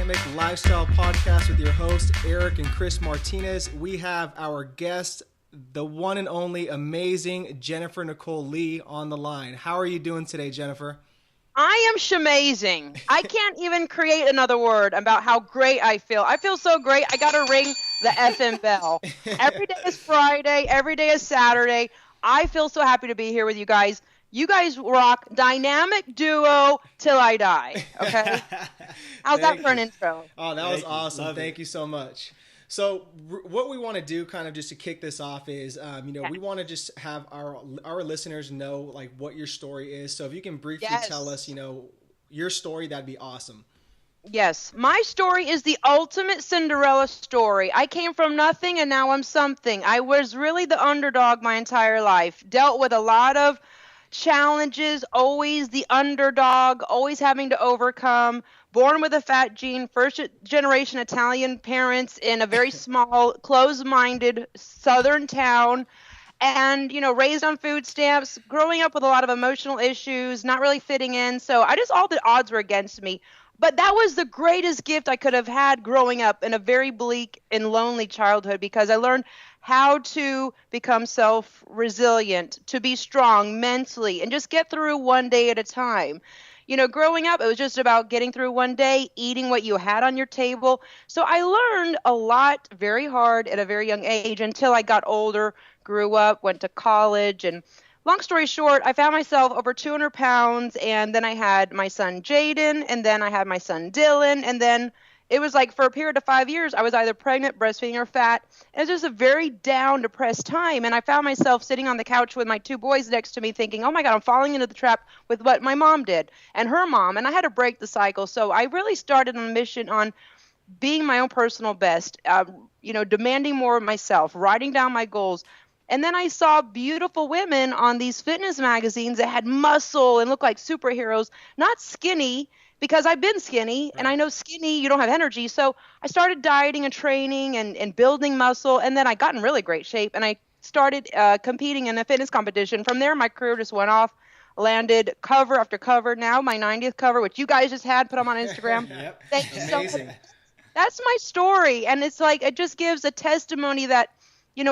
Dynamic Lifestyle Podcast with your hosts, Eric and Chris Martinez. We have our guest, the one and only amazing Jennifer Nicole Lee on the line. How are you doing today, Jennifer? I am shamazing. I can't even create another word about how great I feel. I feel so great. I got to ring the effing bell. Every day is Friday. Every day is Saturday. I feel so happy to be here with you guys. You guys rock. Dynamic duo till I die. Okay? How's that for an intro? Oh, that was awesome. Thank you so much. So what we want to do kind of just to kick this off is, we want to just have our listeners know like what your story is. So if you can briefly tell us, your story, that'd be awesome. Yes. My story is the ultimate Cinderella story. I came from nothing and now I'm something. I was really the underdog my entire life. Dealt with a lot of challenges, always the underdog, always having to overcome. Born with a fat gene, first generation Italian parents in a very small, closed-minded southern town, and, raised on food stamps, growing up with a lot of emotional issues, not really fitting in. So all the odds were against me. But that was the greatest gift I could have had growing up in a very bleak and lonely childhood, because I learned how to become self-resilient, to be strong mentally, and just get through one day at a time. Growing up, it was just about getting through one day, eating what you had on your table. So I learned a lot very hard at a very young age until I got older, grew up, went to college. And long story short, I found myself over 200 pounds. And then I had my son, Jaden. And then I had my son, Dylan. And then it was like for a period of 5 years, I was either pregnant, breastfeeding, or fat. It was just a very down, depressed time. And I found myself sitting on the couch with my two boys next to me thinking, oh my God, I'm falling into the trap with what my mom did and her mom. And I had to break the cycle. So I really started on a mission on being my own personal best, demanding more of myself, writing down my goals. And then I saw beautiful women on these fitness magazines that had muscle and looked like superheroes, not skinny, because I've been skinny, and I know skinny, you don't have energy. So I started dieting and training and building muscle, and then I got in really great shape, and I started competing in a fitness competition. From there, my career just went off, landed cover after cover. Now my 90th cover, which you guys just had, put them on Instagram. Yep. Thank you so much. That's my story, and it's like it just gives a testimony that,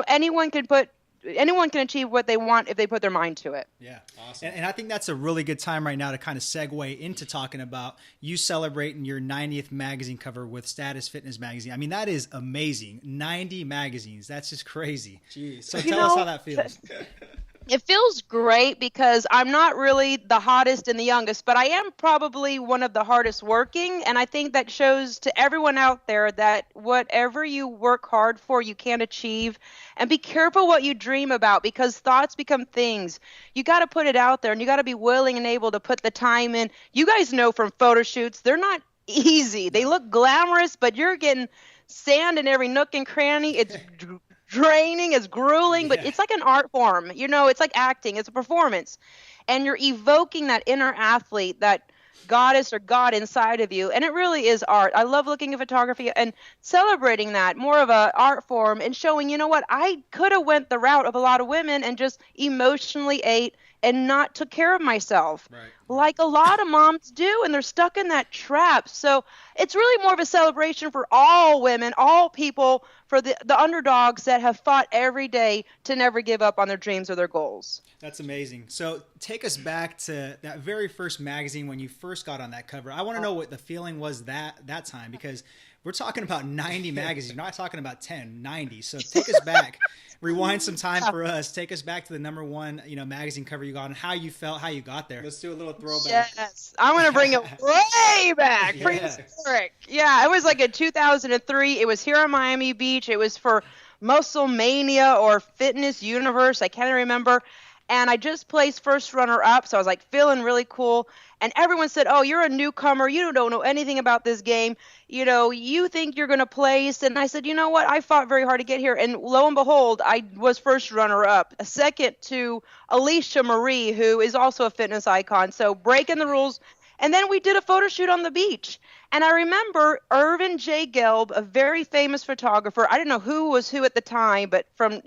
anyone can achieve what they want if they put their mind to it. Yeah, awesome. And I think that's a really good time right now to kind of segue into talking about you celebrating your 90th magazine cover with Status Fitness Magazine. I mean, that is amazing. 90 magazines. That's just crazy. Jeez. So tell us how that feels. It feels great because I'm not really the hottest and the youngest, but I am probably one of the hardest working. And I think that shows to everyone out there that whatever you work hard for, you can achieve. And be careful what you dream about, because thoughts become things. You got to put it out there, and you got to be willing and able to put the time in. You guys know from photo shoots, they're not easy. They look glamorous, but you're getting sand in every nook and cranny. It's draining, it's grueling, but it's like an art form. It's like acting. It's a performance. And you're evoking that inner athlete, that goddess or god inside of you. And it really is art. I love looking at photography and celebrating that, more of a art form, and showing, I could have went the route of a lot of women and just emotionally ate and not took care of myself, like a lot of moms do, and they're stuck in that trap. So it's really more of a celebration for all women, all people, for the underdogs that have fought every day to never give up on their dreams or their goals. That's amazing. So take us back to that very first magazine when you first got on that cover. I want to know what the feeling was that time, because we're talking about 90 magazines. We're not talking about 10, 90. So take us back. Rewind some time for us. Take us back to the number one, magazine cover you got and how you felt, how you got there. Let's do a little throwback. Yes, I'm going to bring it way back. Prehistoric. Yeah, it was like in 2003. It was here on Miami Beach. It was for Muscle Mania or Fitness Universe. I can't remember. And I just placed first runner up. So I was like feeling really cool. And everyone said, oh, you're a newcomer. You don't know anything about this game. You think you're going to place. And I said, you know what? I fought very hard to get here. And lo and behold, I was first runner up, a second to Alicia Marie, who is also a fitness icon. So breaking the rules. And then we did a photo shoot on the beach. And I remember Irvin J. Gelb, a very famous photographer. I didn't know who was who at the time, but from,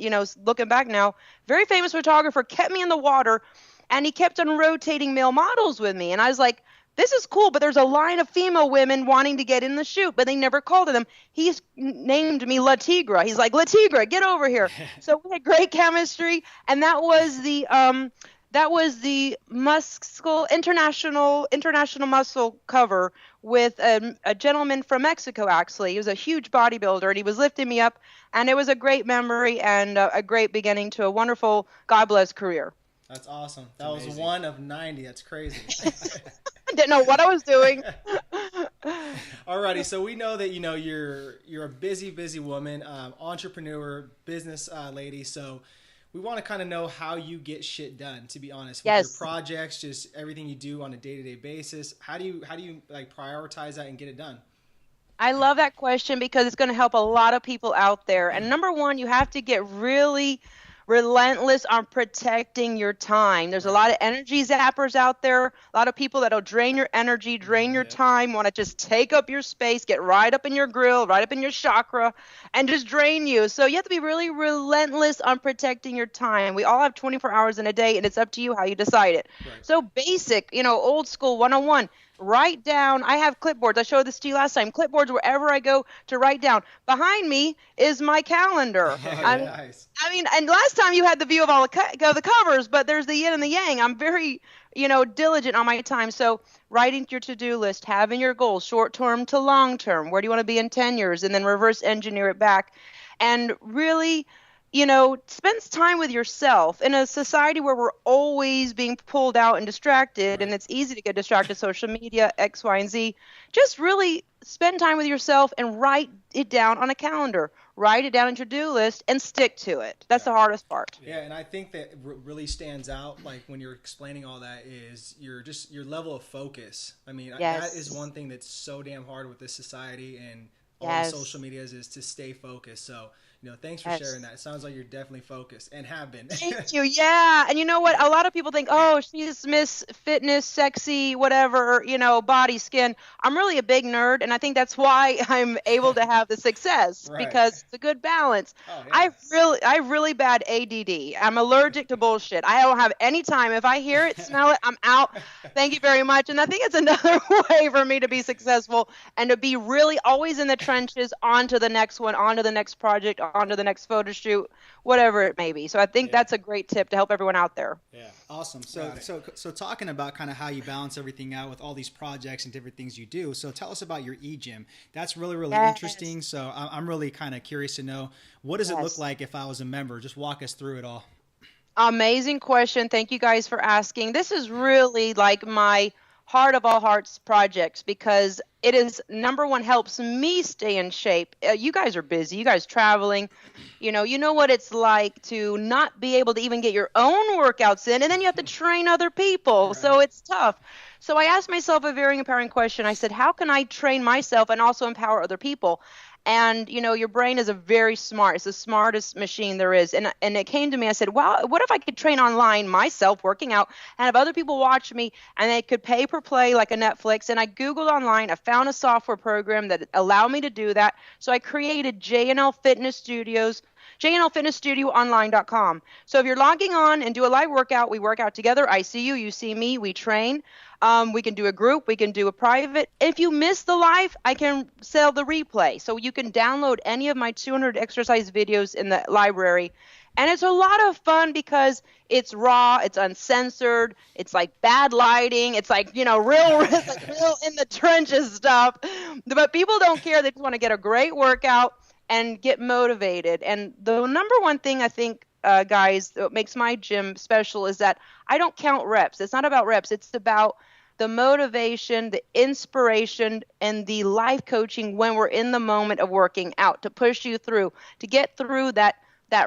looking back now, very famous photographer, kept me in the water, and he kept on rotating male models with me. And I was like, this is cool, but there's a line of female women wanting to get in the shoot, but they never called to them. He's named me La Tigra. He's like, La Tigra, get over here. So we had great chemistry, and that was the muscle international muscle cover with a gentleman from Mexico. Actually, he was a huge bodybuilder, and he was lifting me up, and it was a great memory and a great beginning to a wonderful, God bless, career. That's awesome. That was one of 90. That's crazy. I didn't know what I was doing. Alrighty, so we know that you're a busy woman, entrepreneur, business lady. So we want to kind of know how you get shit done. To be honest, with your projects, just everything you do on a day-to-day basis. How do you like prioritize that and get it done? I love that question because it's going to help a lot of people out there. And number one, you have to get really relentless on protecting your time. There's a lot of energy zappers out there, a lot of people that'll drain your energy, drain your time, want to just take up your space, get right up in your grill, right up in your chakra, and just drain you. So you have to be really relentless on protecting your time. We all have 24 hours in a day, and it's up to you how you decide it. Right. So basic, old school 101. Write down. I have clipboards. I showed this to you last time. Clipboards wherever I go to write down. Behind me is my calendar. Nice. I mean, and last time you had the view of all the covers, but there's the yin and the yang. I'm very, diligent on my time. So writing your to-do list, having your goals, short-term to long-term. Where do you want to be in 10 years? And then reverse engineer it back. And really, spends time with yourself in a society where we're always being pulled out and distracted, and it's easy to get distracted, social media, X, Y, and Z. Just really spend time with yourself and write it down on a calendar. Write it down on your to-do list and stick to it. That's the hardest part. Yeah, and I think that really stands out, like when you're explaining all that, is your level of focus. I mean, that is one thing that's so damn hard with this society and all the social medias, is to stay focused. So thanks for sharing that. It sounds like you're definitely focused and have been. Thank you. Yeah. And you know what? A lot of people think, oh, she's Miss Fitness, sexy, whatever, body, skin. I'm really a big nerd, and I think that's why I'm able to have the success because it's a good balance. Oh, yeah. I have really bad ADD. I'm allergic to bullshit. I don't have any time. If I hear it, smell it, I'm out. Thank you very much. And I think it's another way for me to be successful and to be really always in the trenches, on to the next one, on to the next project, on to the next photo shoot, whatever it may be. So I think that's a great tip to help everyone out there. Yeah, awesome. So talking about kind of how you balance everything out with all these projects and different things you do. So tell us about your e-gym. That's really, really interesting. So I'm really kind of curious to know, what does it look like if I was a member? Just walk us through it all. Amazing question. Thank you guys for asking. This is really like my heart of all hearts projects because it is, number one, helps me stay in shape. You guys are busy. You guys traveling. You know what it's like to not be able to even get your own workouts in, and then you have to train other people. Right. So it's tough. So I asked myself a very empowering question. I said, how can I train myself and also empower other people? And, your brain is very smart. It's the smartest machine there is. And it came to me, I said, well, what if I could train online myself working out and have other people watch me and they could pay per play like a Netflix? And I Googled online. I found a software program that allowed me to do that. So I created J&L Fitness Studios, JNLFitnessStudioOnline.com. So if you're logging on and do a live workout, we work out together. I see you, you see me, we train. We can do a group, we can do a private. If you miss the live, I can sell the replay. So you can download any of my 200 exercise videos in the library. And it's a lot of fun because it's raw, it's uncensored, it's like bad lighting, it's like, real in the trenches stuff. But people don't care. They just want to get a great workout and get motivated. And the number one thing I think, guys, that makes my gym special is that I don't count reps. It's not about reps. It's about the motivation, the inspiration, and the life coaching when we're in the moment of working out to push you through, to get through that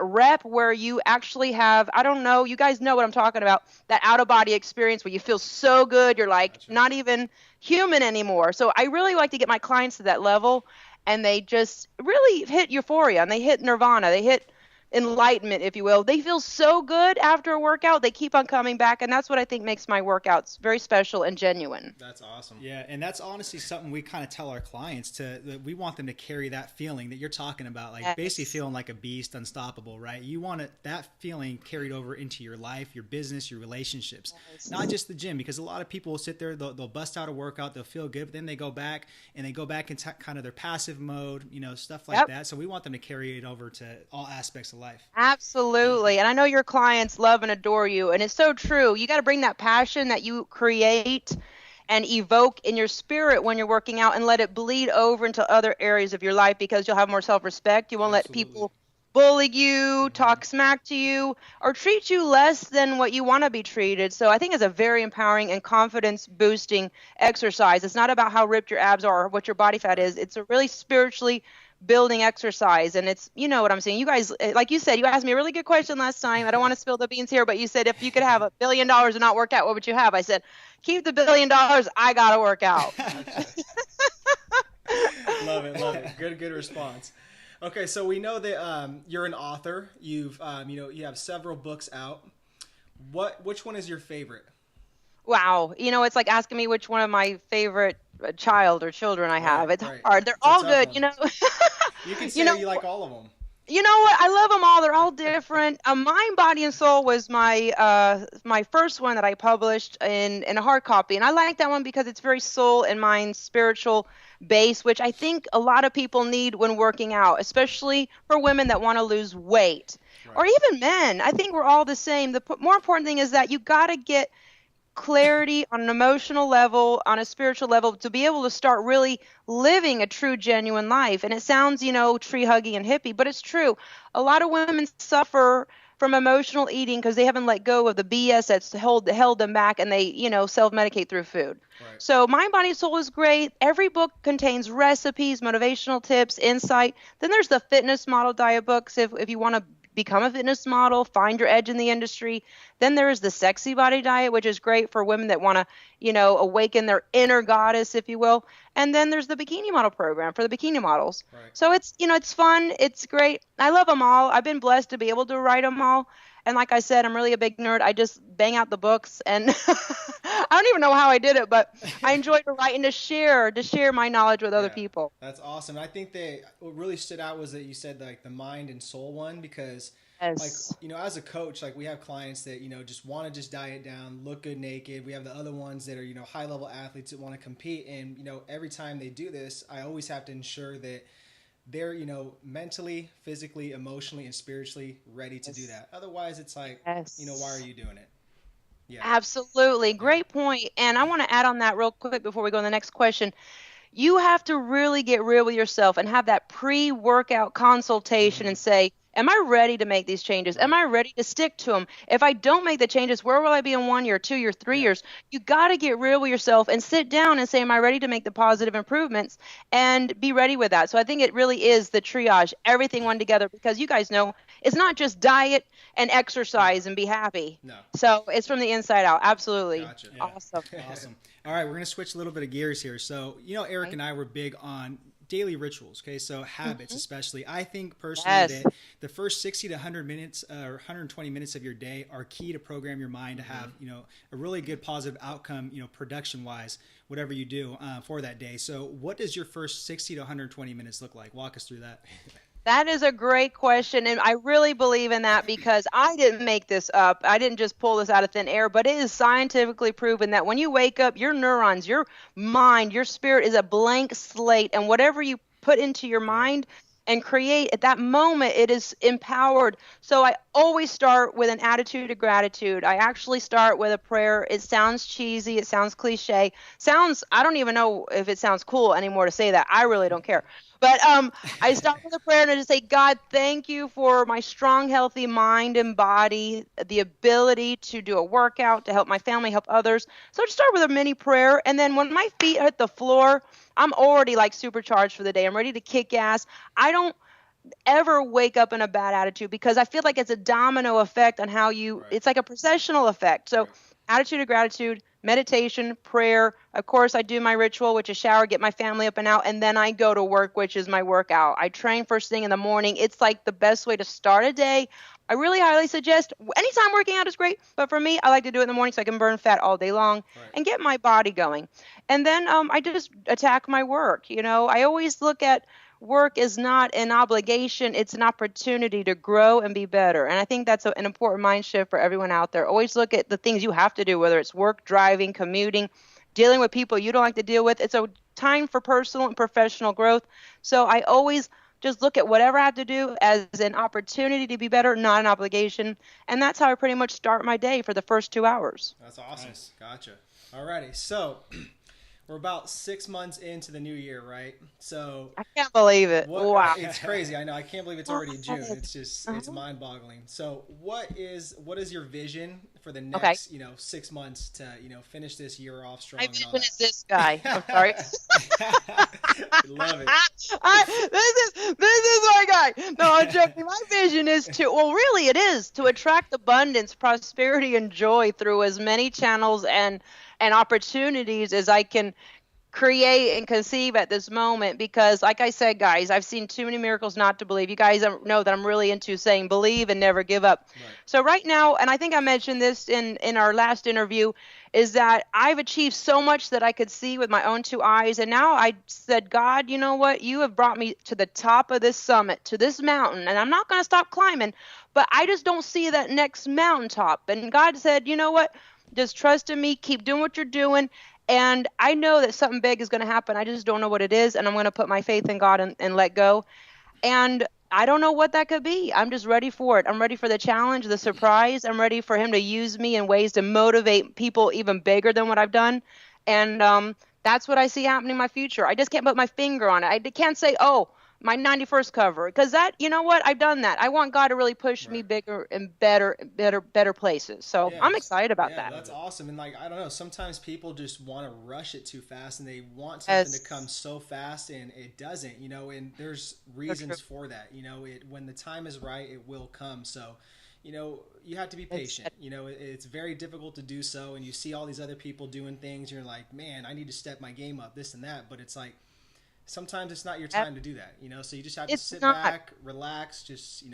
rep where you actually have, I don't know, you guys know what I'm talking about, that out-of-body experience where you feel so good, you're like not even human anymore. So I really like to get my clients to that level, and they just really hit euphoria, and they hit nirvana, they hit enlightenment, if you will. They feel so good after a workout. They keep on coming back. And that's what I think makes my workouts very special and genuine. That's awesome. Yeah. And that's honestly something we kind of tell our clients that we want them to carry that feeling that you're talking about, like basically feeling like a beast, unstoppable, right? You want that feeling carried over into your life, your business, your relationships, not just the gym, because a lot of people will sit there, they'll bust out a workout, they'll feel good, but then they go back into kind of their passive mode, stuff like that. So we want them to carry it over to all aspects of life. Absolutely. And I know your clients love and adore you. And it's so true. You got to bring that passion that you create and evoke in your spirit when you're working out and let it bleed over into other areas of your life, because you'll have more self-respect. You won't let people bully you, talk smack to you, or treat you less than what you want to be treated. So I think it's a very empowering and confidence boosting exercise. It's not about how ripped your abs are or what your body fat is. It's a really spiritually building exercise. And it's, you know what I'm saying? You guys, like you said, you asked me a really good question last time. I don't want to spill the beans here, but you said, if you could have $1 billion and not work out, what would you have? I said, keep the $1 billion. I got to work out. Love it. Good response. Okay. So we know that, you're an author. You've, you have several books out. Which one is your favorite? Wow. It's like asking me which one of my favorite child or children I have. It's right. hard. They're all good, You can say you like all of them. You know what? I love them all. They're all different. Mind, Body, and Soul was my first one that I published in a hard copy. And I like that one because it's very soul and mind, spiritual based, which I think a lot of people need when working out, especially for women that want to lose weight. Right. Or even men. I think we're all the same. The more important thing is that you got to get clarity on an emotional level, on a spiritual level, to be able to start really living a true, genuine life. And it sounds, tree huggy and hippie, but it's true. A lot of women suffer from emotional eating because they haven't let go of the BS that's held them back, and they, self-medicate through food. Right. So Mind, Body, Soul is great. Every book contains recipes, motivational tips, insight. Then there's the fitness model diet books if you want to become a fitness model, find your edge in the industry. Then there is the Sexy Body Diet, which is great for women that want to, awaken their inner goddess, if you will. And then there's the Bikini Model program for the bikini models. Right. So it's, it's fun. It's great. I love them all. I've been blessed to be able to write them all. And like I said, I'm really a big nerd. I just bang out the books, and I don't even know how I did it, but I enjoy to write and to share my knowledge with other people. That's awesome. I think what really stood out was that you said like the mind and soul one, because yes. like, as a coach, like we have clients that, just want to just diet down, look good naked. We have the other ones that are, high level athletes that want to compete. And, every time they do this, I always have to ensure that they're, mentally, physically, emotionally, and spiritually ready to do that. Otherwise, it's like, why are you doing it? Yeah. Absolutely. Great point. And I want to add on that real quick before we go to the next question. You have to really get real with yourself and have that pre-workout consultation and say, am I ready to make these changes? Am I ready to stick to them? If I don't make the changes, where will I be in 1 year, 2 years, 3 years? You got to get real with yourself and sit down and say, am I ready to make the positive improvements, and be ready with that. So I think it really is the triage, everything one together, because you guys know it's not just diet and exercise and be happy. No. So it's from the inside out. Absolutely. Gotcha. Yeah. Awesome. Awesome. All right, we're going to switch a little bit of gears here. So, Eric and I were big on daily rituals, okay? So habits, especially. I think personally that the first 60 to 100 minutes or 120 minutes of your day are key to program your mind to have, a really good positive outcome, production-wise, whatever you do for that day. So what does your first 60 to 120 minutes look like? Walk us through that. That is a great question, and I really believe in that because I didn't make this up. I didn't just pull this out of thin air, but it is scientifically proven that when you wake up, your neurons, your mind, your spirit is a blank slate, and whatever you put into your mind and create at that moment, it is empowered. So I always start with an attitude of gratitude. I actually start with a prayer. It sounds cheesy. It sounds cliche. I don't even know if it sounds cool anymore to say that. I really don't care. But I start with a prayer and I just say, God, thank you for my strong, healthy mind and body, the ability to do a workout, to help my family, help others. So I just start with a mini prayer. And then when my feet hit the floor, I'm already like supercharged for the day. I'm ready to kick ass. I don't ever wake up in a bad attitude because I feel like it's a domino effect on how you, it's like a processional effect. So attitude of gratitude, meditation, prayer. Of course, I do my ritual, which is shower, get my family up and out, and then I go to work, which is my workout. I train first thing in the morning. It's like the best way to start a day. I really highly suggest, anytime working out is great, but for me, I like to do it in the morning so I can burn fat all day long and get my body going. And then I just attack my work. I always look at work is not an obligation. It's an opportunity to grow and be better. And I think that's an important mind shift for everyone out there. Always look at the things you have to do, whether it's work, driving, commuting, dealing with people you don't like to deal with. It's a time for personal and professional growth. So I always just look at whatever I have to do as an opportunity to be better, not an obligation. And that's how I pretty much start my day for the first 2 hours. That's awesome. Nice. Gotcha. Alrighty. So we're about 6 months into the new year, right? So I can't believe it. Wow. It's crazy. I know. I can't believe it's already June. It's just, it's mind-boggling. So what is your vision for the next, 6 months to, finish this year off strong? My vision is this guy. I'm sorry. Love it. This is my guy. No, I'm joking. My vision is really it is to attract abundance, prosperity, and joy through as many channels and opportunities as I can create and conceive at this moment, because like I said, guys, I've seen too many miracles not to believe. You guys know that I'm really into saying believe and never give up. Right. So right now, and I think I mentioned this in our last interview, is that I've achieved so much that I could see with my own 2 eyes. And now I said, God, you know what? You have brought me to the top of this summit, to this mountain, and I'm not going to stop climbing, but I just don't see that next mountaintop. And God said, you know what? Just trust in me. Keep doing what you're doing. And I know that something big is going to happen. I just don't know what it is. And I'm going to put my faith in God and let go. And I don't know what that could be. I'm just ready for it. I'm ready for the challenge, the surprise. I'm ready for him to use me in ways to motivate people even bigger than what I've done. And that's what I see happening in my future. I just can't put my finger on it. I can't say, oh, my 91st cover, because that, you know what, I've done that. I want God to really push me bigger and better places. So I'm excited about that. That's awesome. And I don't know, sometimes people just want to rush it too fast, and they want something to come so fast, and it doesn't, and there's reasons for that. When the time is right, it will come. So, you have to be patient. It's very difficult to do so, and you see all these other people doing things, you're like, man, I need to step my game up, this and that, but it's like, sometimes it's not your time to do that, so you just have to sit back, relax, just,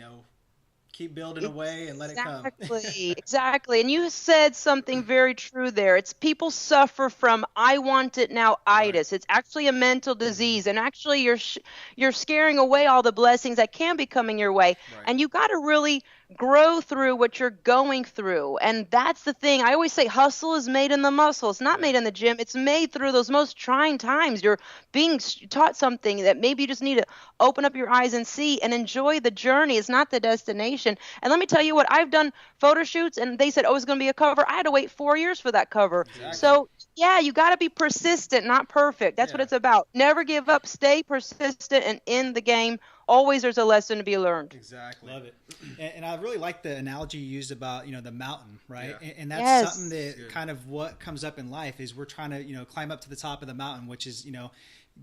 keep building away and let it come. Exactly. And you said something very true there. It's people suffer from I want it now itis. It's actually a mental disease, and actually you're scaring away all the blessings that can be coming your way. And you got to really grow through what you're going through. And that's the thing. I always say hustle is made in the muscle. It's not made in the gym. It's made through those most trying times. You're being taught something that maybe you just need to open up your eyes and see and enjoy the journey. It's not the destination. And let me tell you what, I've done photo shoots and they said, oh, it's going to be a cover. I had to wait 4 years for that cover. Exactly. So yeah, you got to be persistent, not perfect. That's what it's about. Never give up. Stay persistent and in the game. Always there's a lesson to be learned. Exactly. Love it. And I really like the analogy you used about, the mountain, right? Yeah. And that's something that kind of what comes up in life is we're trying to, climb up to the top of the mountain, which is,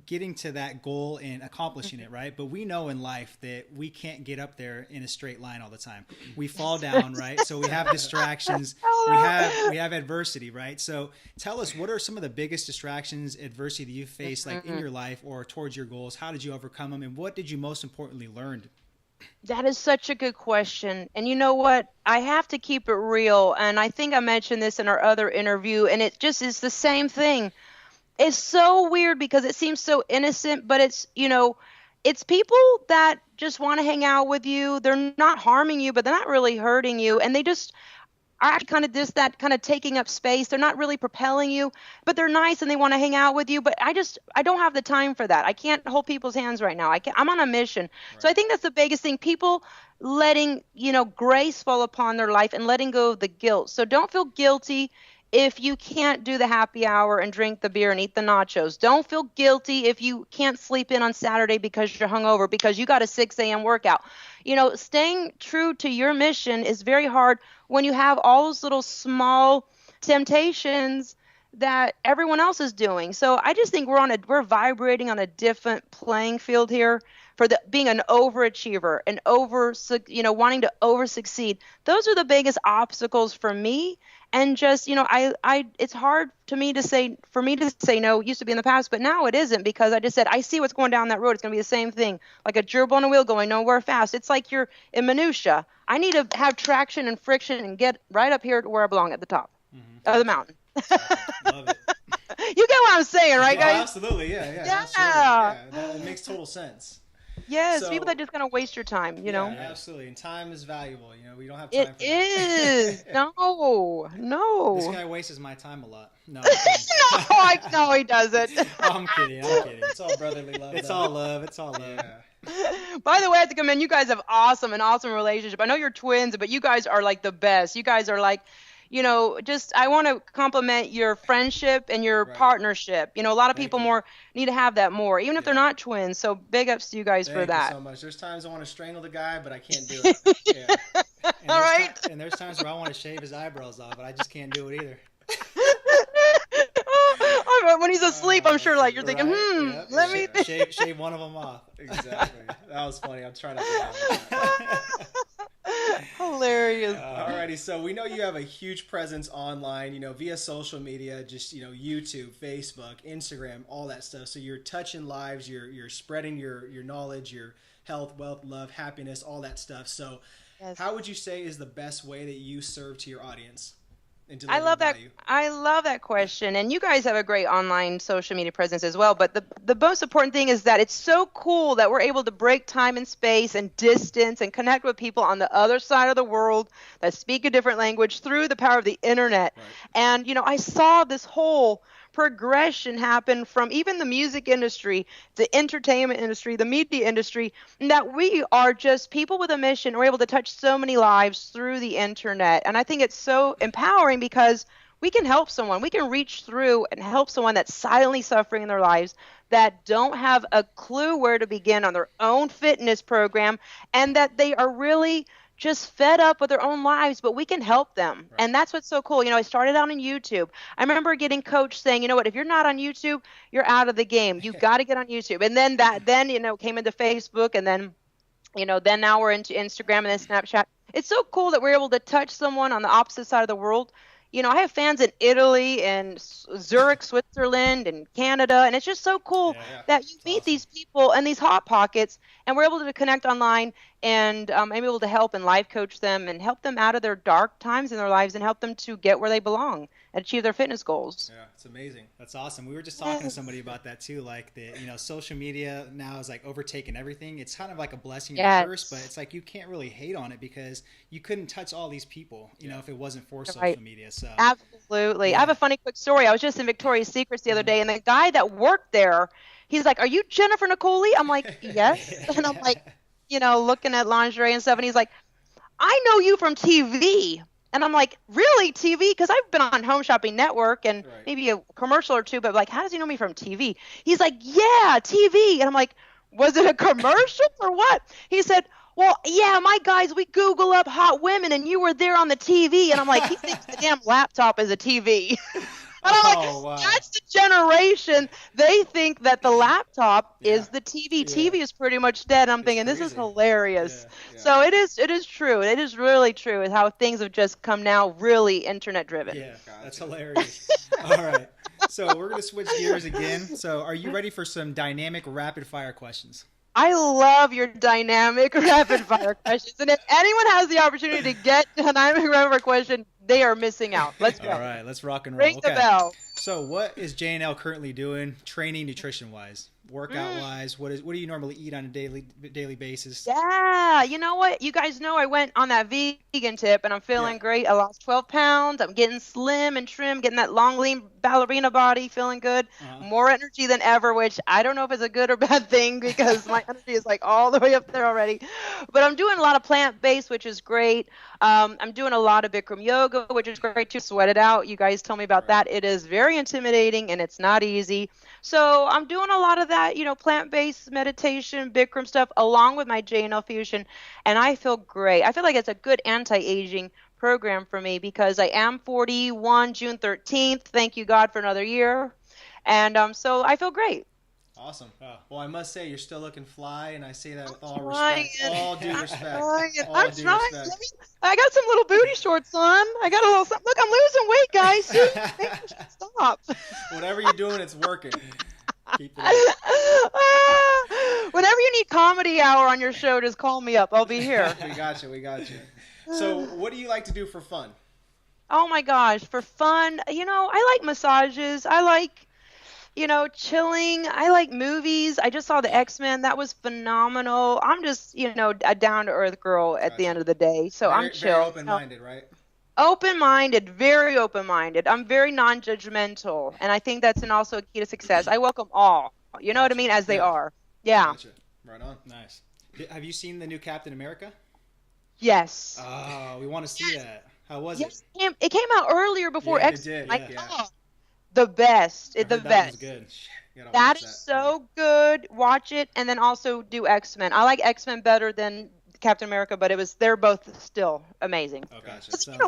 getting to that goal and accomplishing it, right? But we know in life that we can't get up there in a straight line all the time. We fall down, right? So we have distractions. We have adversity, right? So tell us, what are some of the biggest distractions, adversity that you've faced in your life or towards your goals? How did you overcome them? And what did you most importantly learn? That is such a good question. And you know what? I have to keep it real. And I think I mentioned this in our other interview, and it just is the same thing. It's so weird because it seems so innocent, but it's, it's people that just want to hang out with you. They're not harming you, but they're not really hurting you. And they just are actually kind of just that kind of taking up space. They're not really propelling you, but they're nice and they want to hang out with you. But I don't have the time for that. I can't hold people's hands right now. I'm on a mission. Right. So I think that's the biggest thing. People letting, grace fall upon their life and letting go of the guilt. So don't feel guilty if you can't do the happy hour and drink the beer and eat the nachos. Don't feel guilty if you can't sleep in on Saturday because you're hungover because you got a 6 a.m. workout. Staying true to your mission is very hard when you have all those little small temptations that everyone else is doing. So I just think we're vibrating on a different playing field here for being an overachiever and wanting to over succeed. Those are the biggest obstacles for me. And just, it's hard for me to say no. It used to be in the past, but now it isn't, because I just said, I see what's going down that road. It's going to be the same thing, like a gerbil on a wheel going nowhere fast. It's like you're in minutia. I need to have traction and friction and get right up here to where I belong at the top of the mountain. Love it. You get what I'm saying, right, guys? Absolutely, yeah. Absolutely. It makes total sense. Yes, people that just kind of waste your time, know. Absolutely, and time is valuable. We don't have time for that. It is. No. This guy wastes my time a lot. No, no, he doesn't. I'm kidding. It's all brotherly love. It's all love. Yeah. By the way, I have to commend you guys. Have awesome relationship. I know you're twins, but you guys are like the best. You guys are like, I want to compliment your friendship and your partnership. A lot of people need to have that more, even if they're not twins. So big ups to you guys for that. Thank you so much. There's times I want to strangle the guy, but I can't do it. Yeah. All right. And there's times where I want to shave his eyebrows off, but I just can't do it either. When he's asleep, I'm sure you're thinking, let me shave one of them off. Exactly. That was funny. I'm trying not to laugh at that. Hilarious. Alrighty, so we know you have a huge presence online, via social media, just YouTube, Facebook, Instagram, all that stuff. So you're touching lives, you're spreading your knowledge, your health, wealth, love, happiness, all that stuff. So how would you say is the best way that you serve to your audience? I love that. I love that question. And you guys have a great online social media presence as well. But the most important thing is that it's so cool that we're able to break time and space and distance and connect with people on the other side of the world that speak a different language through the power of the internet. Right. And, I saw this whole progression happen from even the music industry, the entertainment industry, the media industry, and that we are just people with a mission. We're able to touch so many lives through the internet. And I think it's so empowering because we can help someone. We can reach through and help someone that's silently suffering in their lives, that don't have a clue where to begin on their own fitness program, and that they are really just fed up with their own lives, but we can help them. Right. And that's what's so cool. I started out on YouTube. I remember getting coach saying, if you're not on YouTube, you're out of the game. You've got to get on YouTube. And then came into Facebook, and then, then now we're into Instagram and then Snapchat. It's so cool that we're able to touch someone on the opposite side of the world. I have fans in Italy and Zurich, Switzerland, and Canada, and it's just so cool that you meet these people and these hot pockets, and we're able to connect online, and I'm able to help and life coach them and help them out of their dark times in their lives and help them to get where they belong and achieve their fitness goals. Yeah, it's amazing. That's awesome. We were just talking to somebody about that too, like social media now is like overtaking everything. It's kind of like a blessing and a curse, but it's like you can't really hate on it because you couldn't touch all these people, if it wasn't for social media. So absolutely. Yeah. I have a funny quick story. I was just in Victoria's Secrets the other day, and the guy that worked there, he's like, "Are you Jennifer Nicole?" I'm like, "Yes." And I'm like, looking at lingerie and stuff, and he's like, "I know you from TV." And I'm like, "Really, TV?" Because I've been on Home Shopping Network and maybe a commercial or two, but how does he know me from TV? He's like, "Yeah, TV." And I'm like, "Was it a commercial or what?" He said, "Well, yeah, my guys, we Google up hot women, and you were there on the TV." And I'm like, he thinks the damn laptop is a TV. And I'm like, wow. That's the generation. They think that the laptop is the TV. Yeah. TV is pretty much dead. I'm thinking, this is hilarious. Yeah. So it is true. It is really true how things have just come now really internet driven. Yeah, that's hilarious. All right. So we're going to switch gears again. So are you ready for some dynamic rapid fire questions? I love your dynamic rapid fire questions. And if anyone has the opportunity to get a dynamic rapid fire question, they are missing out. Let's go. All right, let's rock and roll. Ring the bell. So what is J&L currently doing training nutrition-wise? Workout-wise, what do you normally eat on a daily basis? Yeah, you know what? You guys know I went on that vegan tip, and I'm feeling great. I lost 12 pounds. I'm getting slim and trim, getting that long, lean ballerina body, feeling good. More energy than ever, which I don't know if it's a good or bad thing because my energy is all the way up there already. But I'm doing a lot of plant-based, which is great. I'm doing a lot of Bikram yoga, which is great too. Sweat it out. You guys told me about that. It is very intimidating, and it's not easy. So I'm doing a lot of that, plant-based meditation, Bikram stuff, along with my J&L Fusion, and I feel great. I feel like it's a good anti-aging program for me because I am 41 June 13th. Thank you, God, for another year. And so I feel great. Awesome. Well, I must say you're still looking fly, and I say that with all respect. All due respect. I'm trying. I got some little booty shorts on. I got a little something. Look, I'm losing weight, guys. See? Maybe I should stop. Whatever you're doing, it's working. Keep it up. Whenever you need comedy hour on your show, just call me up. I'll be here. We got you. So what do you like to do for fun? Oh my gosh, for fun, I like massages. I like, chilling. I like movies. I just saw the X-Men. That was phenomenal. I'm just, a down-to-earth girl at the end of the day. So I'm chill. Very open-minded, right? Open-minded, very open-minded. I'm very non-judgmental, and I think that's also a key to success. I welcome all. You know what I mean? As they are. Yeah. Gotcha. Right on. Nice. Have you seen the new Captain America? Yes. Oh, we want to see that. How was it? It came out earlier before X-Men. The best. The best. That was good. That is so good. Watch it, and then also do X-Men. I like X-Men better than Captain America, but they're both still amazing. Okay.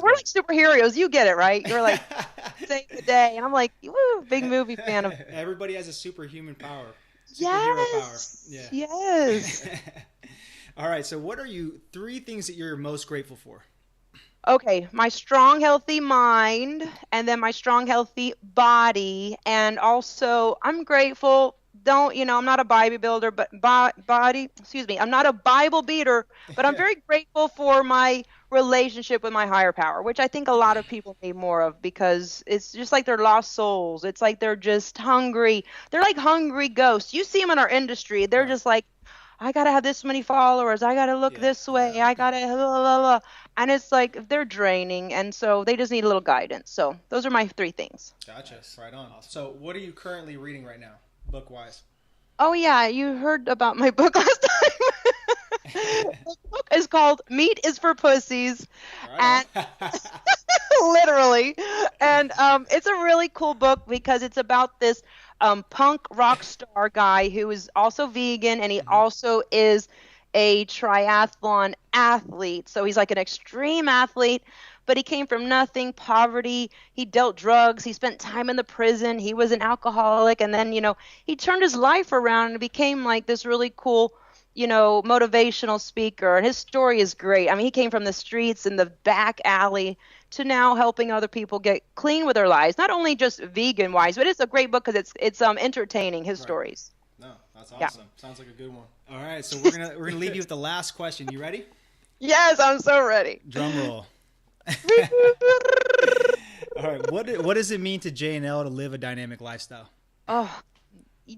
We're like superheroes. You get it, right? You're like save the day, and I'm like, woo, big movie fan of. Everybody has a superhuman power. Yes. Power. Yeah. Yes. All right. So, what are 3 things that you're most grateful for? Okay, my strong, healthy mind, and then my strong, healthy body, and also I'm grateful. I'm not a Bible builder, but I'm not a Bible beater, but I'm very grateful for my relationship with my higher power, which I think a lot of people need more of because it's just like they're lost souls. It's like they're just hungry. They're like hungry ghosts. You see them in our industry. They're just like, I got to have this many followers. I got to look this way. I got to blah, blah, blah. And it's like they're draining. And so they just need a little guidance. So those are my 3 things. Gotcha. Right on. So what are you currently reading right now, book-wise? Oh, yeah. You heard about my book last time. The book is called Meat is for Pussies. Right and literally. And it's a really cool book because it's about this punk rock star guy who is also vegan, and he also is a triathlon athlete. So he's like an extreme athlete, but he came from nothing, poverty. He dealt drugs. He spent time in the prison. He was an alcoholic. And then, he turned his life around and became like this really cool, motivational speaker. And his story is great. I mean, he came from the streets in the back alley to now helping other people get clean with their lives. Not only just vegan wise, but it's a great book because it's entertaining, his stories. No, that's awesome. Yeah. Sounds like a good one. All right, so we're gonna leave you with the last question. You ready? Yes, I'm so ready. Drum roll. All right, what does it mean to J&L to live a dynamic lifestyle? Oh,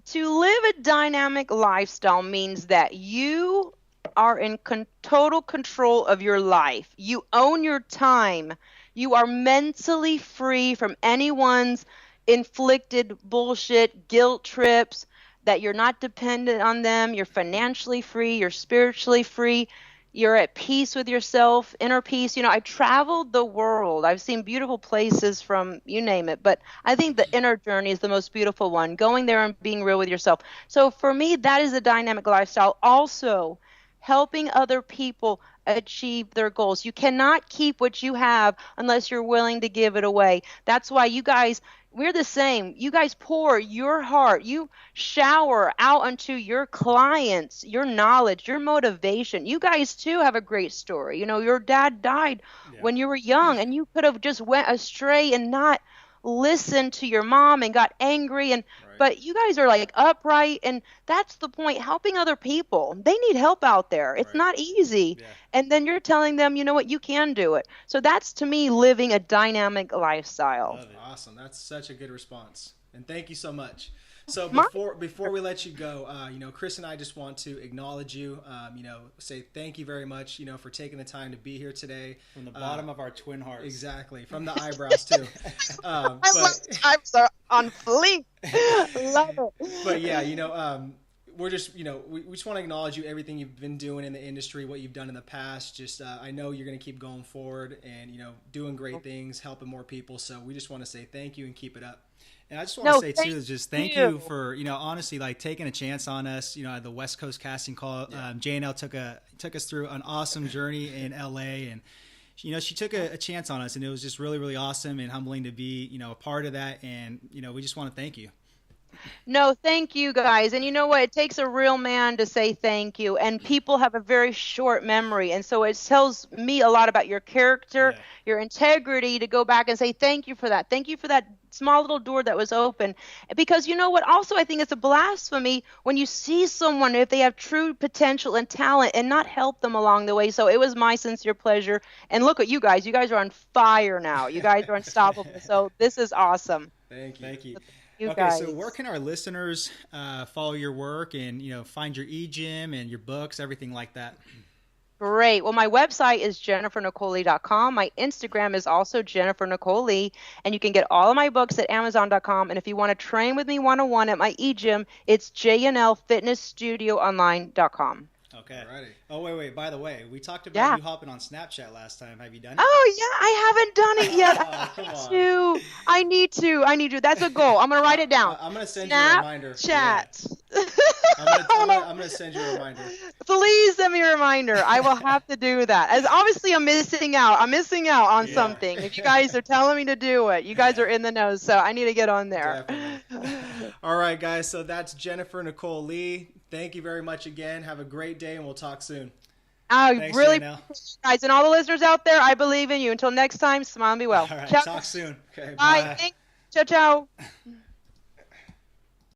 to live a dynamic lifestyle means that you are in total control of your life. You own your time. You are mentally free from anyone's inflicted bullshit, guilt trips, that you're not dependent on them. You're financially free. You're spiritually free. You're at peace with yourself, inner peace. I traveled the world. I've seen beautiful places from you name it, but I think the inner journey is the most beautiful one, going there and being real with yourself. So for me, that is a dynamic lifestyle. Also, helping other people achieve their goals. You cannot keep what you have unless you're willing to give it away. That's why you guys, we're the same. You guys pour your heart. You shower out onto your clients, your knowledge, your motivation. You guys too have a great story. Your dad died when you were young, and you could have just went astray and not listened to your mom and got angry but you guys are like upright, and that's the point. Helping other people. They need help out there. It's not easy. Yeah. And then you're telling them, you know what, you can do it. So that's, to me, living a dynamic lifestyle. Awesome. That's such a good response. And thank you so much. So before we let you go, Chris and I just want to acknowledge you, say thank you very much, for taking the time to be here today. From the bottom of our twin hearts. Exactly. From the eyebrows too. I love eyebrows are on fleek. Love it. But yeah, we're just, we just want to acknowledge you, everything you've been doing in the industry, what you've done in the past. Just, I know you're going to keep going forward and, doing great things, helping more people. So we just want to say thank you and keep it up. And I just want to say too, just thank you for, honestly, like taking a chance on us, at the West Coast casting call. Yeah. J&L took us through an awesome journey in LA, and, she took a chance on us, and it was just really, really awesome and humbling to be, a part of that. And, we just want to thank you. No, thank you guys. And you know what? It takes a real man to say thank you. And people have a very short memory. And so it tells me a lot about your character, your integrity to go back and say thank you for that. Thank you for that small little door that was open. Because you know what? Also, I think it's a blasphemy when you see someone, if they have true potential and talent, and not help them along the way. So it was my sincere pleasure. And look at you guys. You guys are on fire now. You guys are unstoppable. So this is awesome. Thank you. Thank you. You okay, guys. So where can our listeners follow your work and find your e-gym and your books, everything like that? Great. Well, my website is jennifernicoley.com. My Instagram is also Jennifer Nicole Lee, and you can get all of my books at Amazon.com. And if you want to train with me one-on-one at my e-gym, it's jnlfitnessstudioonline.com. Okay. Alrighty. Oh, wait. By the way, we talked about you hopping on Snapchat last time. Have you done it? Oh, yeah. I haven't done it yet. Come on. I need to. That's a goal. I'm going to write it down. I'm going to send you a reminder. Chat. Yeah. I'm going to send you a reminder. Please send me a reminder. I will have to do that. As obviously I'm missing out. I'm missing out on something. If you guys are telling me to do it, you guys are in the know. So I need to get on there. All right, guys. So that's Jennifer Nicole Lee. Thank you very much again. Have a great day, and we'll talk soon. Thanks, really, guys, and all the listeners out there, I believe in you. Until next time, smile and be well. All right, ciao. Talk soon. Okay, bye. Ciao, ciao.